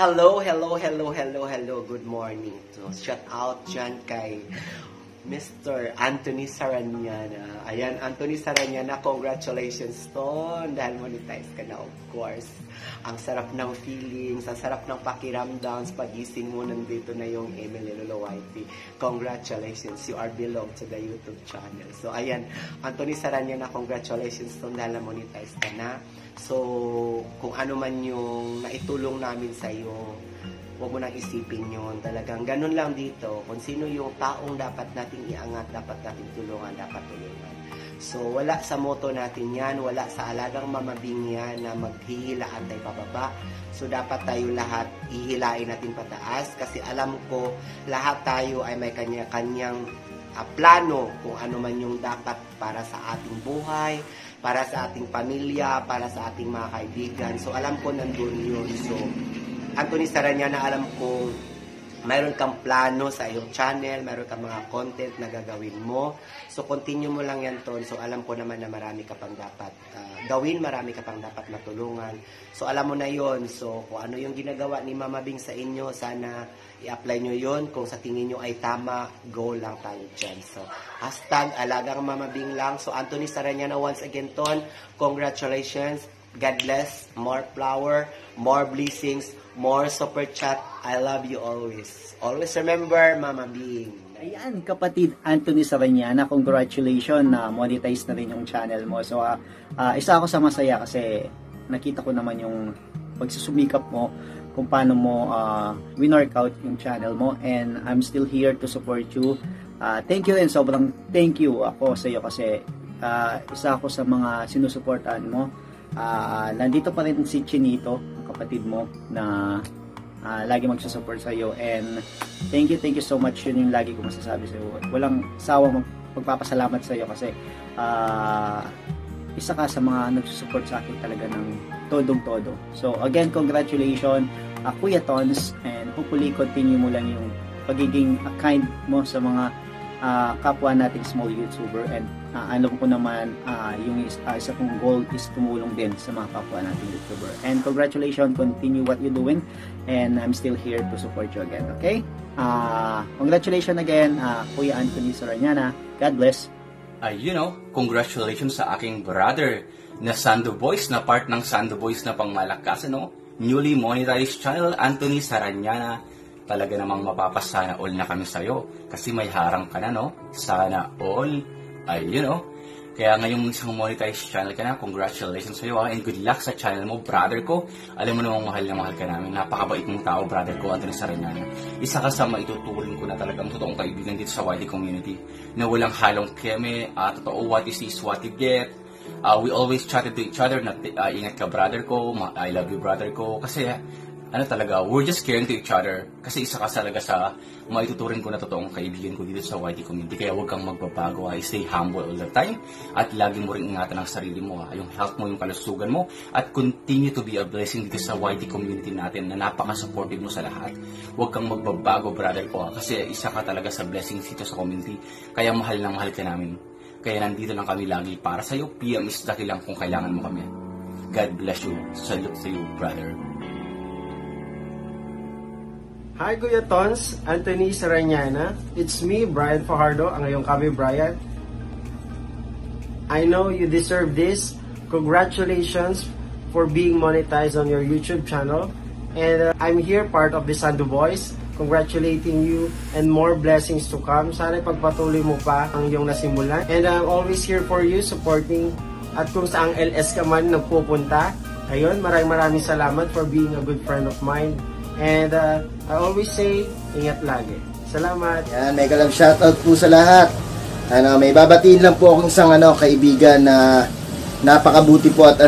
Hello. Good morning. So, shout out dyan kay Mr. Anthony Saranyana. Ayan, Anthony Saranyana, congratulations ton. Dahil monetize ka na, of course. Ang sarap ng feelings, ang sarap ng pakiramdam. Pag-ising mo, nandito na yung Emily Lolo YT. Congratulations, you are belong to the YouTube channel. So, ayan, Anthony Saranyana, congratulations ton dahil na monetize ka na. So, kung ano man yung naitulong namin sa iyo, huwag mo nang isipin yun. Talagang ganun lang dito. Kung sino yung taong dapat nating iangat, dapat nating tulungan, dapat tulungan. So, wala sa motto natin yan, wala sa alagang mamabing yan na maghihilaan tayo pababa. So, dapat tayo lahat ihilain natin pataas kasi alam ko, lahat tayo ay may kanya-kanyang plano kung ano man yung dapat para sa ating buhay, para sa ating pamilya, para sa ating mga kaibigan. So, alam ko nandun yun. So, Anthony Saranyana, alam ko mayroon kang plano sa iyong channel, mayroon kang mga content na gagawin mo. So, continue mo lang yan, Ton. So, alam ko naman na marami ka pang dapat gawin, marami ka pang dapat matulungan. So, alam mo na yon. So, kung ano yung ginagawa ni Mama Bing sa inyo, sana i-apply nyo yon. Kung sa tingin nyo ay tama, go lang tayo dyan. So, hashtag alagang Mama Bing lang. So, Anthony Saranyana, once again, Ton, congratulations. God bless. More flower, more blessings, more super chat. I love you always. Always remember, Mama Bing. Ayan, kapatid Anthony Saranyana, congratulations na monetize na rin yung channel mo. So, isa ako sa masaya kasi nakita ko naman yung pagsusumikap mo kung paano mo win-workout yung channel mo. And I'm still here to support you. Thank you and sobrang thank you ako sa iyo kasi isa ako sa mga sinusuportahan mo. Nandito pa rin si Chinito, kapatid mo na lagi magsusupport sa iyo, and thank you so much. Yun yung lagi ko masasabi sa iyo. Walang sawang magpapasalamat sa iyo kasi isa ka sa mga nagsusupport sa akin talaga ng todong-todo. So again, congratulations, Kuya Tons, and hopefully continue mo lang yung pagiging kind mo sa mga kapwa nating small YouTuber, and alam ko naman yung isa kong goal is tumulong din sa mga kapwa nating YouTuber. And congratulations, continue what you're doing, and I'm still here to support you again, okay? Congratulations again, Kuya Anthony Saranyana. God bless. Congratulations sa aking brother na Sando Boys, na part ng Sando Boys na pangmalakasan, newly monetized channel, Anthony Saranyana. Talaga namang mapapasana all na kami sa'yo kasi may harang ka na, Sana all. Kaya ngayong isang monetized channel ka na, congratulations sa'yo, and good luck sa channel mo, brother ko. Alam mo namang mahal na mahal ka namin. Napakabait mong tao, brother ko, Anthony Saranyana. Isa ka sa maituturing ko na talagang totoong kaibigan dito sa YT community na walang halong keme, totoo, what you see is what you get. We always chatted to each other na ingat ka, brother ko, I love you, brother ko, kasi we're just caring to each other. Kasi isa ka talaga sa maituturing ko na totoong kaibigan ko dito sa YT community. Kaya huwag kang magbabago, stay humble all the time. At lagi mo rin ingatan ang sarili mo, yung health mo, yung kalusugan mo. At continue to be a blessing dito sa YT community natin na napaka-supportive mo sa lahat. Huwag kang magbabago, brother ko, kasi isa ka talaga sa blessings dito sa community. Kaya mahal na mahal ka namin. Kaya nandito lang kami lagi para sa'yo. PM is dati lang kung kailangan mo kami. God bless you. Salute to you, brother. Hi Kuya Tons, Anthony Saranyana. It's me, Brian Fajardo, ang iyong kami Brian. I know you deserve this. Congratulations for being monetized on your YouTube channel. And I'm here, part of the Sando Boys. Congratulating you and more blessings to come. Sana pagpatuloy mo pa ang iyong nasimulan. And I'm always here for you, supporting. At kung saang LS ka man nagpupunta, ayun, maraming salamat for being a good friend of mine. And I always say, ingat lagi. Salamat. Yan, mega love shoutout po sa lahat. May babatiin lang po akong isang kaibigan na napakabuti po at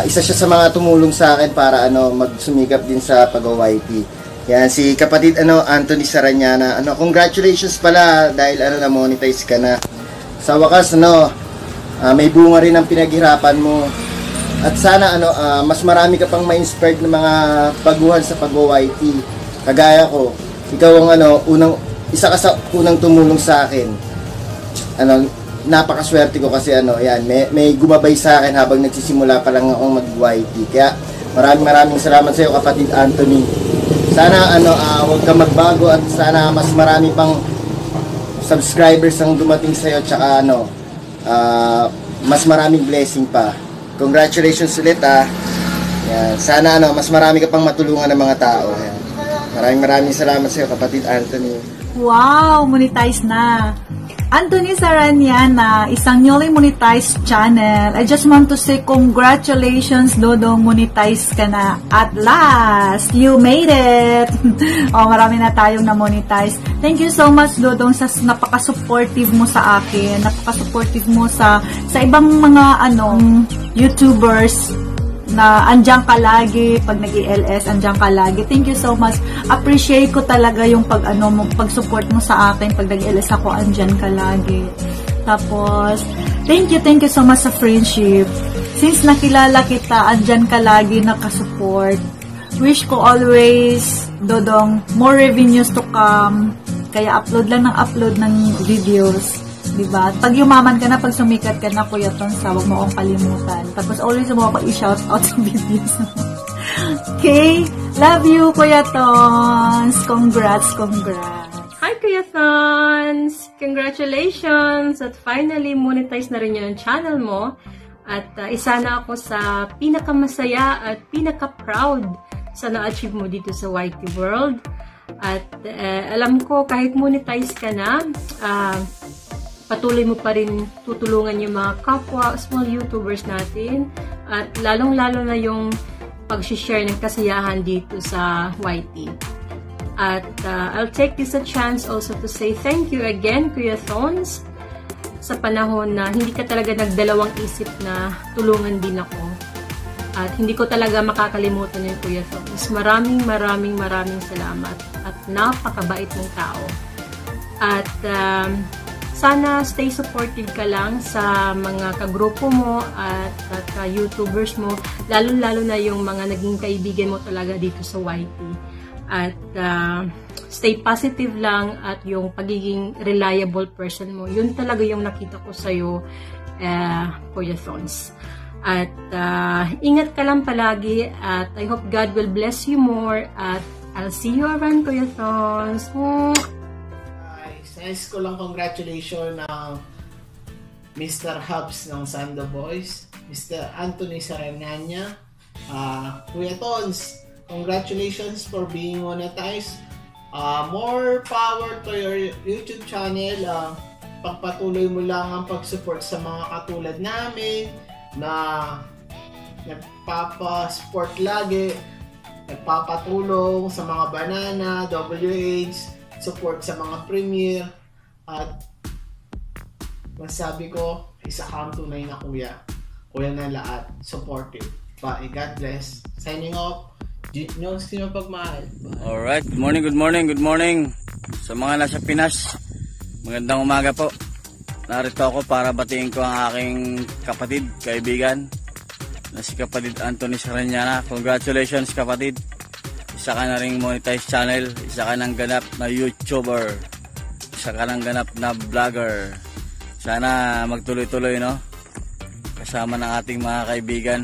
isa siya sa mga tumulong sa akin para magsumikap din sa pag-YT. Yan, si kapatid Anthony Saranyana. Congratulations pala dahil na monetize ka na. Sa wakas may bunga rin ang pinaghirapan mo. At sana mas marami ka pang ma-inspired ng mga baguhan sa pag-YT. Kagaya ko, ikaw ang isa ka sa unang tumulong sa akin. Napakaswerte ko kasi yan, may gumabay sa akin habang nagsisimula pa lang akong mag-YT. Kaya Maraming salamat sa iyo, kapatid Anthony. Sana huwag ka magbago at sana mas marami pang subscribers ang dumating sa iyo, tsaka mas maraming blessing pa. Congratulations ulit Yan. Sana mas marami ka pang matulungan ng mga tao. Yan. Maraming salamat sa iyo, kapatid Anthony. Wow, monetize na. Anthony Saranyana, isang newly monetized channel. I just want to say congratulations, Dodong, monetize ka na. At last, you made it! Marami na tayong na-monetize. Thank you so much, Dodong, sa napaka-supportive mo sa akin. Napaka-supportive mo sa ibang mga YouTubers na andyan ka lagi, pag nag-i-LS, andyan ka lagi. Thank you so much. Appreciate ko talaga yung pag-support mo sa akin, pag nag-i-LS ako, andyan ka lagi. Tapos, thank you so much sa friendship. Since nakilala kita, andyan ka lagi nakasupport. Wish ko always, Dodong, more revenues to come. Kaya upload ng videos. Diba? Pag yumaman ka na, pag sumikat ka na, Kuya Tons, huwag mo akong kalimutan. Tapos always mo ako i-shout out sa videos. Okay? Love you, Kuya Tons. Congrats. Hi, Kuya Tons! Congratulations! At finally, monetize na rin yung channel mo. At isa na ako sa pinakamasaya at pinaka-proud sa na-achieve mo dito sa YT World. At alam ko, kahit monetize ka na, patuloy mo pa rin tutulungan yung mga kapwa small YouTubers natin at lalong-lalo na yung pag-share ng kasiyahan dito sa YT. At I'll take this a chance also to say thank you again, Kuya Tons, sa panahon na hindi ka talaga nagdalawang isip na tulungan din ako. At hindi ko talaga makakalimutan yung Kuya Tons. Maraming salamat at napakabait mong tao. At sana stay supportive ka lang sa mga kagrupo mo at YouTubers mo, lalo-lalo na yung mga naging kaibigan mo talaga dito sa YT. At stay positive lang at yung pagiging reliable person mo, yun talaga yung nakita ko sa'yo, Kuya Tons. At ingat ka lang palagi at I hope God will bless you more at I'll see you around, Kuya Tons. Nice ko lang congratulations ng Mr. Hubs ng Sando Boys, Mr. Anthony Saranyana. Kuya Tons, congratulations for being monetized. More power to your YouTube channel. Pagpatuloy mo lang ang pag-support sa mga katulad namin na nagpapa-support lagi, nagpapatulong sa mga banana, WH, support sa mga premiere, at masabi ko, isa kang tunay na kuya na lahat, supportive. Bye, God bless. Signing off, sino pagmahal. Alright, good morning sa mga nasa Pinas. Magandang umaga po. Narito ako para batiin ko ang aking kapatid, kaibigan na si kapatid Anthony Saranyana. Congratulations, kapatid. Isa ka na ring monetized channel, isa ka ng ganap na YouTuber, isa ka ng ganap na vlogger. Sana magtuloy-tuloy, no? Kasama ng ating mga kaibigan.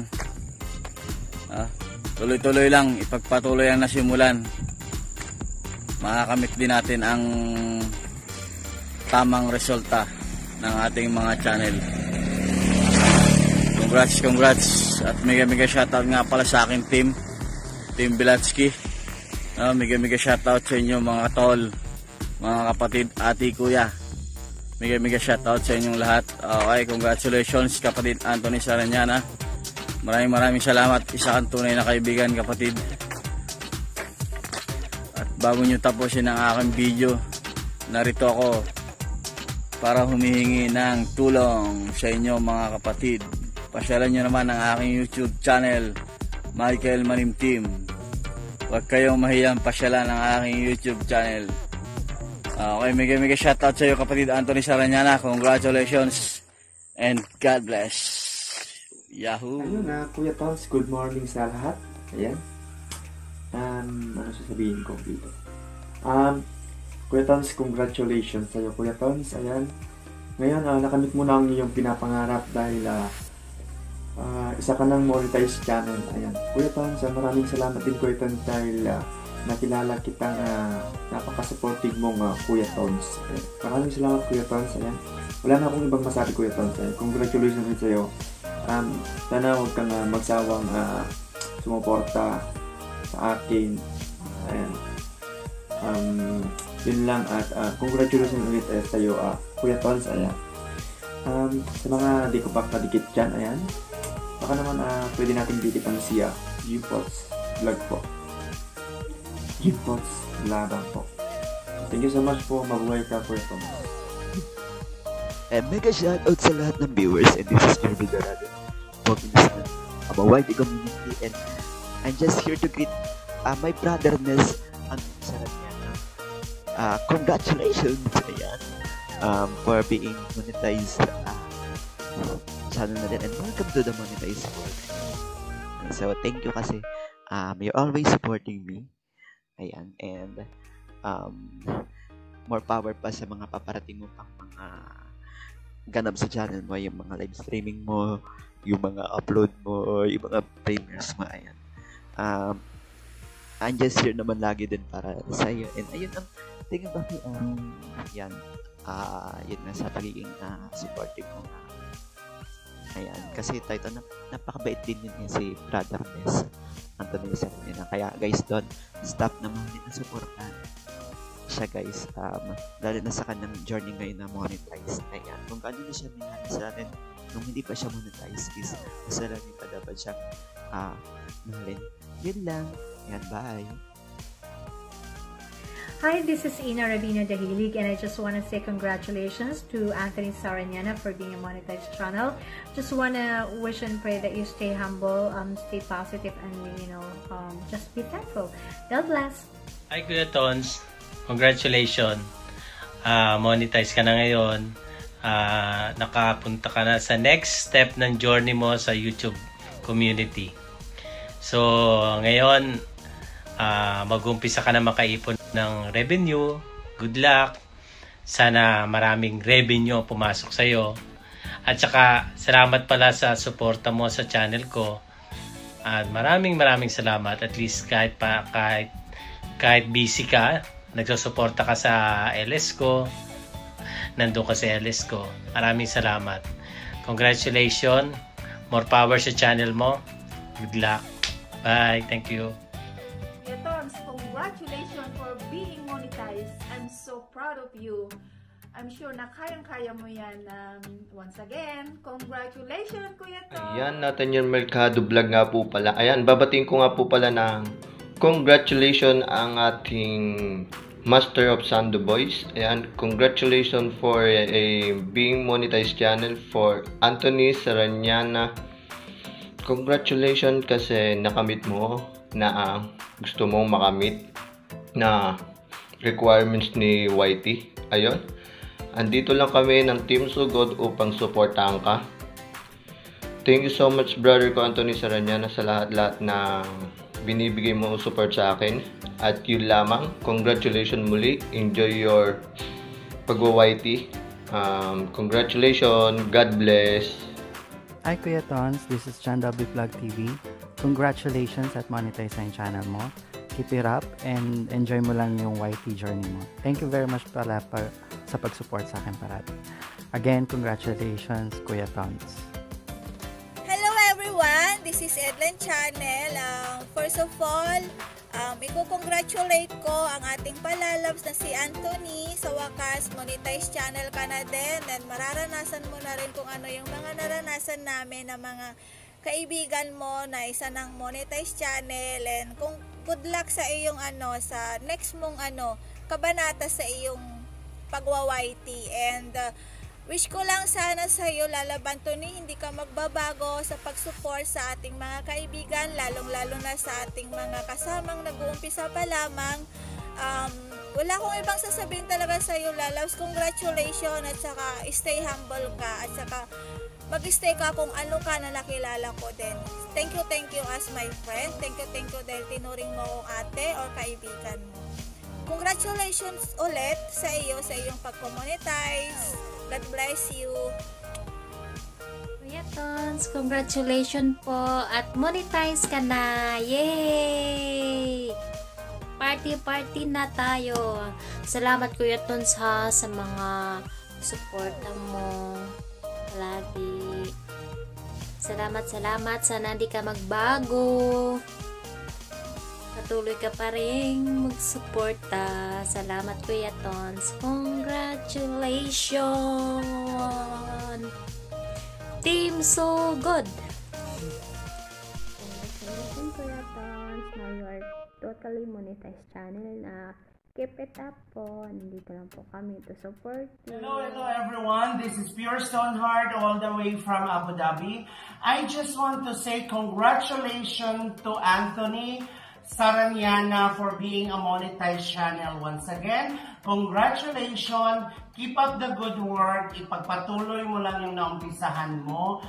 Tuloy-tuloy lang, ipagpatuloy ang nasimulan. Makakamit din natin ang tamang resulta ng ating mga channel. Congrats. At mega shoutout nga pala sa aking Team Bilatsky. Mega shoutout sa inyo mga tol, mga kapatid, ati, kuya. Mega shoutout sa inyong lahat. Okay, congratulations kapatid Anthony Saranyana. Maraming salamat. Isa kang tunay na kaibigan, kapatid. At bago nyo tapusin ang aking video, narito ako para humihingi ng tulong sa inyo mga kapatid. Pasyalan nyo naman ang aking YouTube channel, Michael Manim Team. Huwag kayong mahiyang pasyalan ang aking YouTube channel. Okay, mega shoutout sa iyo kapatid Anthony Saranyana. Congratulations and God bless. Yahoo! Ayun na, Kuya Tons, good morning sa lahat. Ayan. Ano sasabihin ko dito? Kuya Tons, congratulations sa iyo, Kuya Tons. Ayan. Ngayon, nakamit mo na ang iyong pinapangarap dahil isa ka ng monetized channel. Ayan. Kuya Tons, maraming salamat din Kuya Tons dahil nakilala kitang napaka-supportive mong Kuya Tons. Maraming salamat Kuya Tons. Ayan. Wala na akong ibang masabi Kuya Tons. Congratulations din sa'yo. Sana huwag kang magsawang sumuporta sa akin. Ayan. Yun lang at congratulations ulit sa'yo Kuya Tons. Ayan. Sa mga di ko pa kadikit dyan, ayan. Baka naman pwede natin dikitan siya. G-Pots vlog po. G-Pots labang po. Thank you so much po. Mabuhay ka Kuya Tons. And mega shoutout sa lahat ng viewers, and this is Jeremy Dorado, welcome to the YT community, and I'm just here to greet my brother Miss Anthony Saranyana. Congratulations ayan, for being monetized channel na din, and welcome to the monetized world. So thank you kasi you're always supporting me, ayan, and more power pa sa mga paparating mo pang mga ganap sa channel mo, yung mga live streaming mo, yung mga upload mo, yung mga premieres mo, ayan. I'm just here naman lagi din para sa iyo. And ayun ang tingin ba yan, yun nga sa pagiging supportive mo. Ayan, kasi tayo napakabait din yun si Brother Miss Anthony Saranyana. Kaya guys, don't stop naman din na supportan siya guys, lalo na sa kanyang journey ngayon na monetize. Ayan, kung kanino siya minahal sa atin nung hindi pa siya monetize is masalanin pa dapat siya mahalin. Yun lang. Ayan, bye! Hi, this is Ina Rabina Dahilig, and I just want to say congratulations to Anthony Saranyana for being a monetized channel. Just want to wish and pray that you stay humble, stay positive, and just be thankful. God bless! Hi Kuya Tons, congratulations! Monetize ka na ngayon. Nakapunta ka na sa next step ng journey mo sa YouTube community. So, ngayon, mag-umpisa ka na makaipon ng revenue. Good luck. Sana maraming revenue pumasok sa'yo. At saka, salamat pala sa suporta mo sa channel ko. At maraming salamat. At least kahit busy ka, nagsusuporta ka sa LS ko, nandun ka sa LS ko. Maraming salamat. Congratulations. More power sa channel mo. Good luck. Bye. Thank you. Kuya Tons, congratulations for being monetized. I'm so proud of you. I'm sure na kayang-kaya mo yan. Once again, congratulations, Kuya Tons. Ayan, Nathaniel Mercado Vlog nga po pala. Ayan, babatiin ko nga po pala ng congratulations ang ating Master of Sando Boys. Ayan, congratulations for being monetized channel for Anthony Saranyana. Congratulations kasi nakamit mo na gusto mong makamit na requirements ni YT. Ayun. Andito lang kami ng Team Sugod upang supportahan ka. Thank you so much brother ko Anthony Saranyana sa lahat-lahat na binibigay mo support sa akin. At yun lamang, congratulations muli. Enjoy your pag-YT. Congratulations. God bless. Hi Kuya Tons, this is Chan W Vlog TV. Congratulations at monetize na yung channel mo. Keep it up and enjoy mo lang yung YT journey mo. Thank you very much pala sa pag-support sa akin parati. Again, congratulations Kuya Tons. Hello everyone, this is Edlen Channel. First of all, i-congratulate ko ang ating palalabs na si Anthony. Sa wakas, monetize channel ka na din, and mararanasan mo na rin kung ano yung mga naranasan namin na mga kaibigan mo na isa ng monetize channel. And kung good luck sa iyong sa next mong kabanata sa iyong pagwa-YT. And wish ko lang sana sa iyo, lalaban Tony, hindi ka magbabago sa pag-support sa ating mga kaibigan, lalong-lalo na sa ating mga kasamang nag-uumpisa pa lamang. Wala akong ibang sasabihin talaga sa iyo, lalabs. Congratulations, at saka stay humble ka, at saka mag-stay ka kung ano ka na nakilala ko din. Thank you as my friend. Thank you dahil tinuring mo akong ate or kaibigan mo. Congratulations ulit sa iyong pag-monetize. God bless you. Kuya Tons, congratulations po at monetize ka na. Yay! Party na tayo. Salamat Kuya Tons ha sa mga suporta mo lagi. Salamat. Sana hindi ka magbago. Patuloy ka pa rin magsuporta. Salamat Kuya Tons. Congratulations! Team So Good! Congratulations Kuya Tons. Now you are totally monetized channel na. Keep it up po. Nandito lang po kami to support you. Hello everyone. This is Pure Stoneheart all the way from Abu Dhabi. I just want to say congratulations to Anthony Saranyana for being a monetized channel once again. Congratulations. Keep up the good work. Ipagpatuloy mo lang yung naumpisahan mo.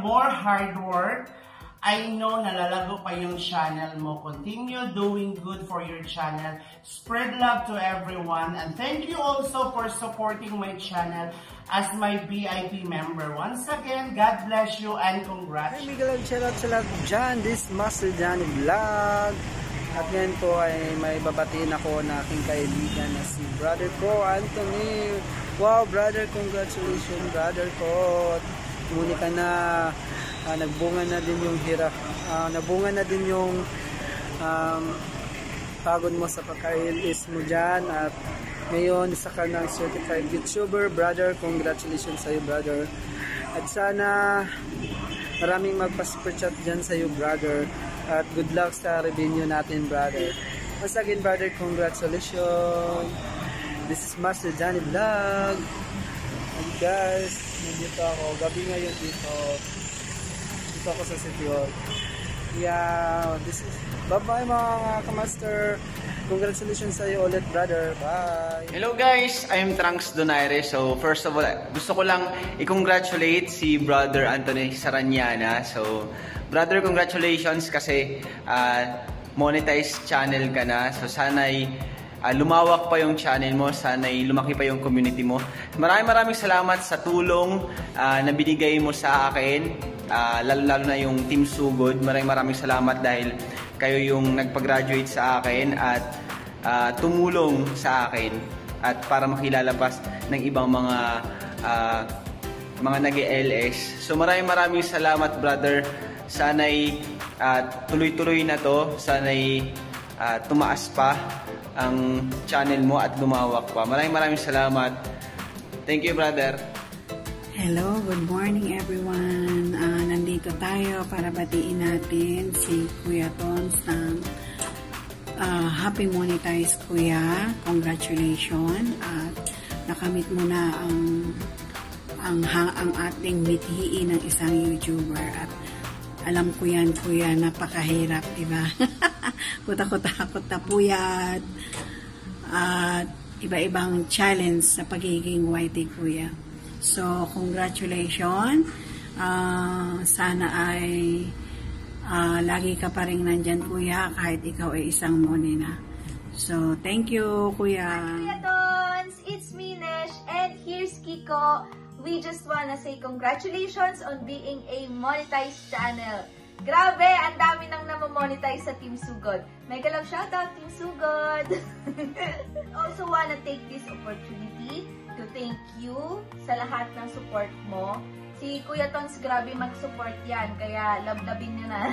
More hard work. I know nalalago pa yung channel mo. Continue doing good for your channel. Spread love to everyone. And thank you also for supporting my channel as my VIP member. Once again, God bless you and congrats. Hey, Miguel, shout out sa lahat dyan. This is Master Johnny Vlog. At ngayon po ay may babatiin ako na aking kaibigan na si brother ko, Anthony. Wow, brother, congratulations, brother ko. Muli ka na. Nagbunga na din yung hirap, nabunga na din yung pagod mo sa pagka-release mo dyan, at ngayon isa ka ng certified YouTuber, brother. Congratulations sa iyo, brother, at sana maraming magpa-super chat dyan sa iyo, brother, at good luck sa revenue natin, brother. Once again, brother, congratulations. This is Master Johnny Vlog. And guys, nandito ako, gabi ngayon dito ako sa City Hall. Yeah, this is bye-bye mga kamaster. Congratulations sa iyo ulit, brother. Bye. Hello guys, I'm Trunks Donaire. So first of all, gusto ko lang i-congratulate si brother Anthony Saranyana. So brother, congratulations kasi monetized channel ka na. So sana'y lumawak pa yung channel mo, sana'y lumaki pa yung community mo. Maraming salamat sa tulong na binigay mo sa akin. Lalo na yung Team So Good. Maraming salamat dahil kayo yung nagpag-graduate sa akin at tumulong sa akin at para makilala pa ng ibang mga nag-LS. So maraming salamat, brother. Sana'y tuloy-tuloy na to. Sana'y tumaas pa ang channel mo at lumawak pa. Maraming salamat. Thank you, brother. Hello, good morning everyone. Nandito tayo para batiin natin si Kuya Tons ng Happy Monetize, Kuya. Congratulations. At nakamit mo na ang ating mithiin ng isang YouTuber. At alam ko yan, Kuya, napakahirap, diba? Kutakot na puyat. At iba-ibang challenge sa pagiging YT, Kuya. So, congratulations. Sana ay lagi ka pa rin nandyan, Kuya, kahit ikaw ay isang moni na. So, thank you, Kuya. Hi, Kuya Tons! It's me, Nesh, and here's Kiko. We just wanna say congratulations on being a monetized channel. Grabe, ang dami nang namamonetize sa Team Sugod. Mega love shoutout, Team Sugod! Also wanna take this opportunity to thank you sa lahat ng support mo. Si Kuya Tons, grabe mag-support yan, kaya love-labin nyo na.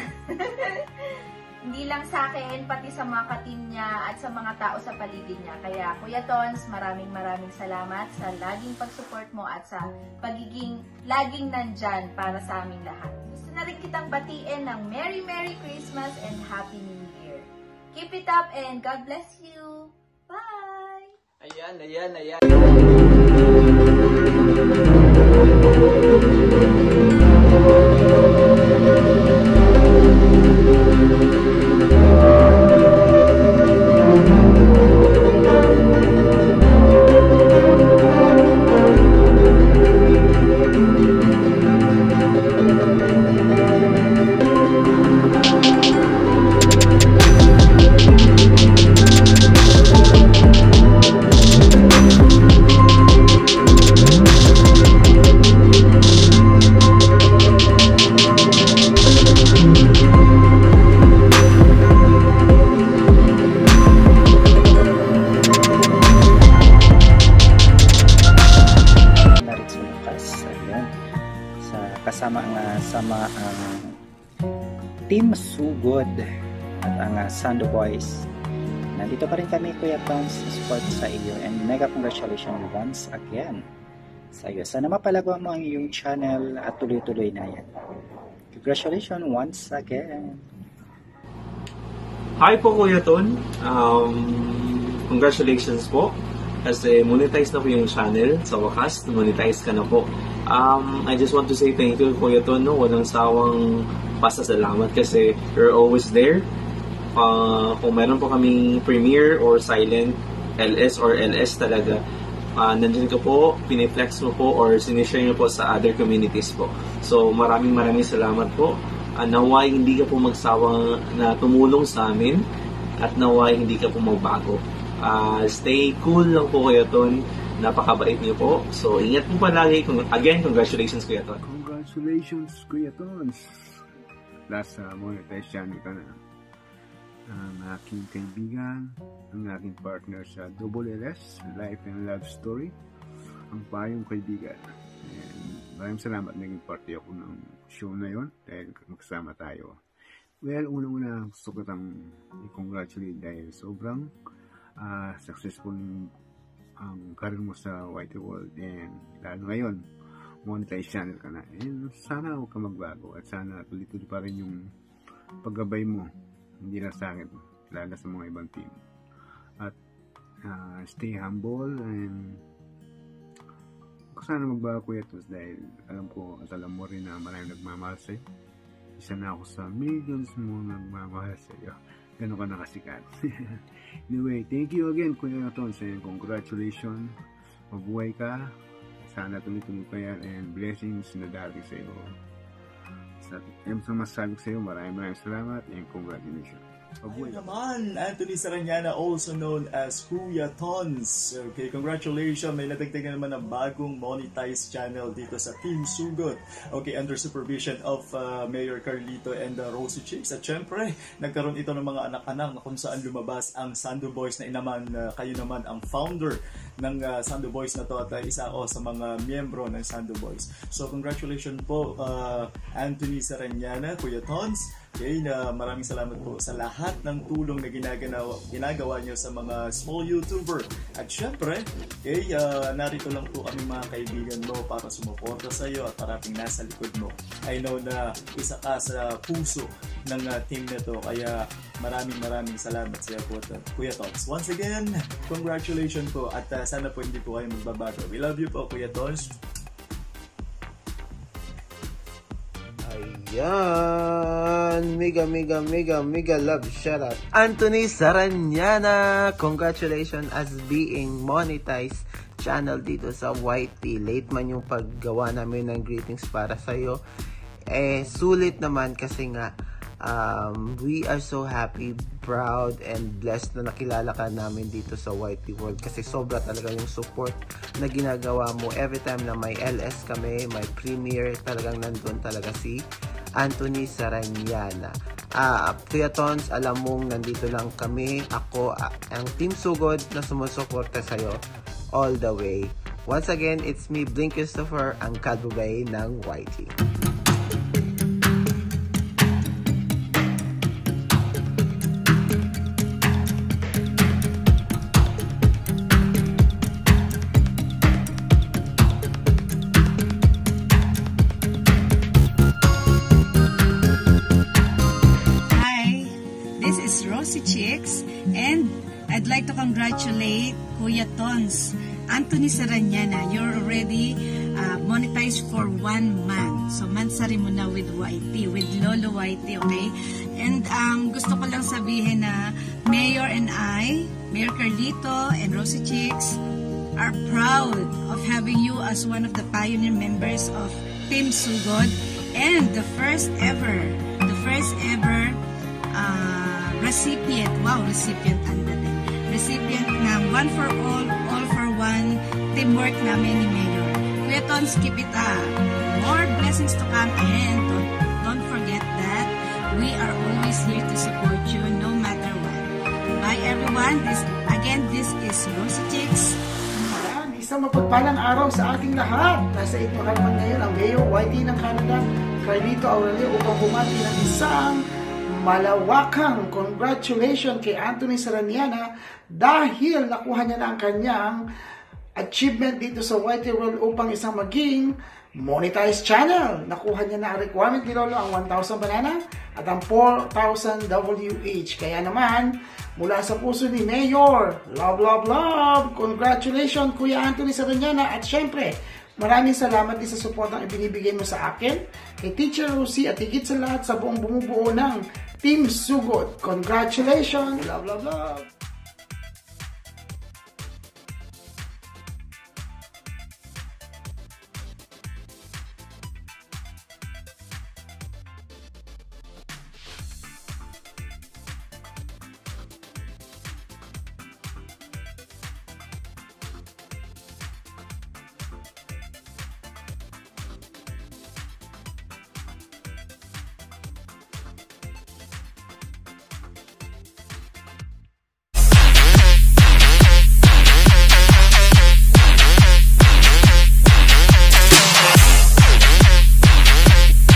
Hindi lang sa akin, pati sa mga ka-team niya at sa mga tao sa paligid niya. Kaya Kuya Tons, maraming salamat sa laging pag-support mo at sa pagiging laging nandyan para sa aming lahat. Gusto na rin kitang batiin ng Merry Christmas and Happy New Year. Keep it up and God bless you. Bye! Ayan. kasama ang Team Sugod at ang Sando Boys. Nandito pa rin kami, Kuya Tons, support sa iyo, and mega congratulations once again sa iyo. Sana mapalago mo ang iyong channel at tuloy-tuloy na yan. Congratulations once again. Hi po, Kuya Ton. Congratulations po. Kasi monetize na po yung channel. Sa wakas, monetize ka na po. I just want to say thank you, Kuya Ton. No? Walang sawang pasasalamat kasi you're always there. Kung meron po kaming premiere or silent, LS or LS talaga, nandun ka po, piniflex mo po or sinishare nyo po sa other communities po. So maraming salamat po. Naway hindi ka po magsawang na tumulong sa amin at naway hindi ka po magbago. Stay cool lang po, Kuya Ton. Napakabait niyo po. So ingat po palagi. Again, congratulations, Kuya Ton. Congratulations, Kuya Ton. Last monetize channel ka na. Ang aking kaibigan, ang aking partner sa LS, Life and Love Story, ang payong kaibigan. And maraming salamat, naging party ako ng show na yon dahil magsama tayo. Well, unang-una gusto ko tang i-congratulate dahil sobrang successful ang career mo sa YT World, and lalo ngayon, monetize channel ka na. And sana huwag ka magbago at sana tuloy-tuloy pa rin yung paggabay mo. Hindi na sa akin, lalo sa mga ibang team. At stay humble and kung sana magbago, Kuya Tos, dahil alam ko at alam mo rin na maraming nagmamahal sa'yo. Isa na ako sa millions mo nagmamahal sa'yo. Gano'n ka nakasikat. Anyway, thank you again, Kuya Tos, and congratulations. Mabuhay ka. Sana tuloy-tuloy pa yan and blessings na darating sa'yo. Sa masasabi ko sa iyo, maraming salamat and congratulations. Mabuhay naman, Anthony Saranyana, also known as Kuya Tons. Okay, congratulations. May nadagdagan naman ng bagong monetized channel dito sa Team Sugod. Okay, under supervision of Mayor Carlito and Rosie Chicks. At syempre, nagkaroon ito ng mga anak-anak na kung saan lumabas ang Sando Boys na inaman, kayo naman ang founder ng Sando Boys na to at isa ako sa mga miyembro ng Sando Boys. So congratulations po Anthony Saranyana, Kuya Tons. Okay, maraming salamat po sa lahat ng tulong na ginagawa nyo sa mga small YouTuber. At syempre, okay, narito lang po kami mga kaibigan mo para sumuporta sa iyo at parating nasa likod mo. I know na isa ka sa puso ng team nito, kaya maraming salamat sa iyo po, Kuya Tons. Once again, congratulations po at sana po hindi po kayo magbabago. We love you po, Kuya Tons. Ayan, mega love shout out Anthony Saranyana. Congratulations as being monetized channel dito sa YT. Late man yung paggawa namin ng greetings para sa'yo. Sulit naman kasi nga we are so happy, proud, and blessed na nakilala ka namin dito sa YT World kasi sobra talaga yung support na ginagawa mo. Every time na may LS kami, may premiere, talagang nandun talaga si Anthony Saranyana. Kuya Tons, alam mong nandito lang kami, ako, ang Team Sugod na sumusuporta sa'yo all the way. Once again, it's me, Blink Christopher, ang kalbubay ng YT. And I'd like to congratulate Kuya Tons, Anthony Saranyana. You're already monetized for 1 month. So, mansari mo na with YT, with Lolo YT, okay? And gusto ko lang sabihin na Mayor and I, Mayor Carlito and Rosie Chicks, are proud of having you as one of the pioneer members of Team Sugod and the first ever recipient ng One for All for One teamwork namin ni Mayor. Kuya Tons, keep it up. More blessings to come, and don't forget that we are always here to support you no matter what. Bye everyone. This is Rosie Chicks. Isang mapagpalang araw sa ating lahat. Nasa ito naman ngayon ang Mayor YT ng Canada, Carlito Aurelio upang bumati ng isang malawakang congratulations kay Anthony Saraniana dahil nakuha niya na ang kanyang achievement dito sa YT World upang isang maging monetized channel. Nakuha niya na ang requirement ni Lolo, ang 1,000 banana at ang 4,000 WH. Kaya naman, mula sa puso ni Mayor, love, love, love! Congratulations, Kuya Anthony Saraniana. At syempre, maraming salamat din sa support ang ibinibigay mo sa akin, kay Teacher Rosie at higit sa lahat sa buong bumubuo ng Team Sugod. Congratulations! Love, love, love!